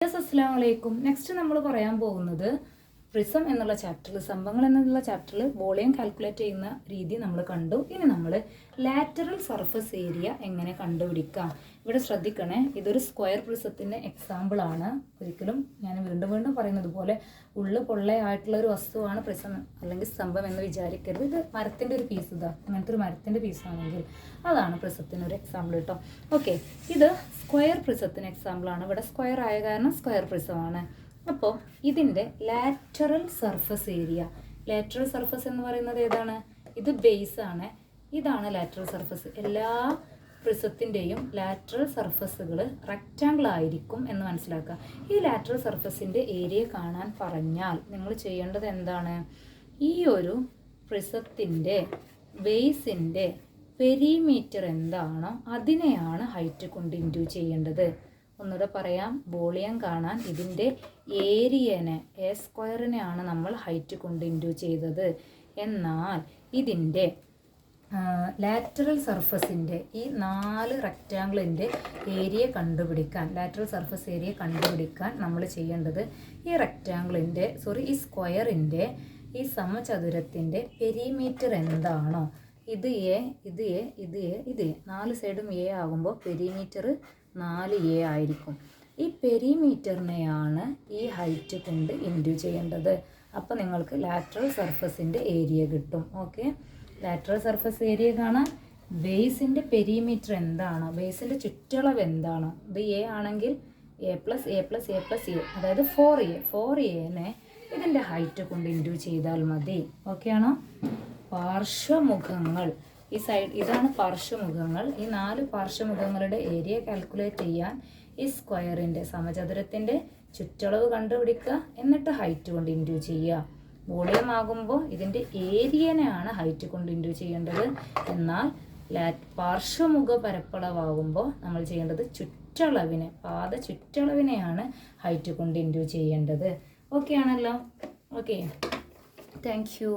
അസ്സലാമു അലൈക്കും. നെക്സ്റ്റ് നമ്മൾ പറയാൻ പോകുന്നത് പ്രിസം എന്നുള്ള ചാപ്റ്ററിൽ, സംഭവങ്ങൾ എന്നുള്ള ചാപ്റ്ററിൽ വോളിയം കാൽക്കുലേറ്റ് ചെയ്യുന്ന രീതി നമ്മൾ കണ്ടു. ഇനി നമ്മൾ ലാറ്ററൽ സർഫസ് ഏരിയ എങ്ങനെ കണ്ടുപിടിക്കാം. ഇവിടെ ശ്രദ്ധിക്കണേ, ഇതൊരു സ്ക്വയർ പ്രിസത്തിൻ്റെ എക്സാമ്പിൾ ആണ്. ഒരിക്കലും ഞാൻ വീണ്ടും പറയുന്നത് പോലെ ഉള്ളു പൊള്ളയായിട്ടുള്ള ഒരു വസ്തുവാണ് പ്രിസം അല്ലെങ്കിൽ സ്തംഭം എന്ന് വിചാരിക്കരുത്. ഇത് മരത്തിൻ്റെ ഒരു പീസ്, ഇതാ അങ്ങനത്തെ ഒരു മരത്തിൻ്റെ പീസാണെങ്കിൽ അതാണ് പ്രിസത്തിന് ഒരു എക്സാമ്പിൾ കേട്ടോ. ഓക്കെ, ഇത് സ്ക്വയർ പ്രിസത്തിന് എക്സാമ്പിളാണ്. ഇവിടെ സ്ക്വയർ ആയ കാരണം സ്ക്വയർ പ്രിസമാണ്. അപ്പോൾ ഇതിൻ്റെ lateral surface area, lateral surface എന്ന് പറയുന്നത് ഏതാണ്? ഇത് ബേസ് ആണ്. ഇതാണ് ലാറ്ററൽ സർഫസ്. എല്ലാ പ്രിസത്തിൻ്റെയും ലാറ്ററൽ സർഫസുകൾ റെക്റ്റാങ്കിൾ ആയിരിക്കും എന്ന് മനസ്സിലാക്കുക. ഈ ലാറ്ററൽ സർഫസിൻ്റെ ഏരിയ കാണാൻ പറഞ്ഞാൽ നിങ്ങൾ ചെയ്യേണ്ടത് എന്താണ്? ഈ ഒരു പ്രിസത്തിൻ്റെ ബേസിൻ്റെ പെരിമീറ്റർ എന്താണോ അതിനെയാണ് ഹൈറ്റ് കൊണ്ട് ഇൻഡ്യൂ ചെയ്യേണ്ടത്. ഒന്നുകൂടെ പറയാം, വോളിയം കാണാൻ ഇതിൻ്റെ ഏരിയനെ എ സ്ക്വയറിനെയാണ് നമ്മൾ ഹൈറ്റ് കൊണ്ട് ഇൻഡ്യൂ ചെയ്തത്. എന്നാൽ ഇതിൻ്റെ ലാറ്ററൽ സർഫസിൻ്റെ ഈ 4 റെക്റ്റാങ്കിളിൻ്റെ ഏരിയ കണ്ടുപിടിക്കാൻ, ലാറ്ററൽ സർഫസ് ഏരിയ കണ്ടുപിടിക്കാൻ നമ്മൾ ചെയ്യേണ്ടത് ഈ സ്ക്വയറിൻ്റെ ഈ സമചതുരത്തിൻ്റെ പെരിമീറ്റർ എന്താണോ, ഇത് എ, ഇത് എ, ഇത് എ, ഇത് എ, 4 സൈഡും എ ആകുമ്പോൾ പെരിമീറ്റർ 4A ആയിരിക്കും. ഈ പെരിമീറ്ററിനെയാണ് ഈ ഹൈറ്റ് കൊണ്ട് ഇൻഡ്യൂ ചെയ്യേണ്ടത്. അപ്പോൾ നിങ്ങൾക്ക് ലാറ്ററൽ സർഫസിൻ്റെ ഏരിയ കിട്ടും. ഓക്കെ, ലാറ്ററൽ സർഫസ് ഏരിയ കാണാൻ ബേസിൻ്റെ പെരിമീറ്റർ എന്താണോ, ബേസിൻ്റെ ചുറ്റളവ് എന്താണോ, ഇത് എ ആണെങ്കിൽ A + A + A + A, അതായത് 4A ഇതിൻ്റെ ഹൈറ്റ് കൊണ്ട് ഇൻഡ്യൂ ചെയ്താൽ മതി. ഓക്കെ ആണോ? പാർശ്വമുഖങ്ങൾ, ഈ സൈഡ് ഇതാണ് പാർശ്വമുഖങ്ങൾ. ഈ 4 പാർശ്വമുഖങ്ങളുടെ ഏരിയ കാൽക്കുലേറ്റ് ചെയ്യാൻ ഈ സ്ക്വയറിൻ്റെ സമചതുരത്തിൻ്റെ ചുറ്റളവ് കണ്ടുപിടിക്കുക, എന്നിട്ട് ഹൈറ്റ് കൊണ്ട് ഇൻഡ്യൂ ചെയ്യുക. വോളിയം ആകുമ്പോൾ ഇതിൻ്റെ ഏരിയനെയാണ് ഹൈറ്റ് കൊണ്ട് ഇൻഡ്യൂ ചെയ്യേണ്ടത്. എന്നാൽ പാർശ്വമുഖ പരപ്പളവാകുമ്പോൾ നമ്മൾ ചെയ്യേണ്ടത് ചുറ്റളവിനെ, പാദ ചുറ്റളവിനെയാണ് ഹൈറ്റ് കൊണ്ട് ഇൻഡ്യൂ ചെയ്യേണ്ടത്. ഓക്കെ ആണല്ലോ? Okay, thank you.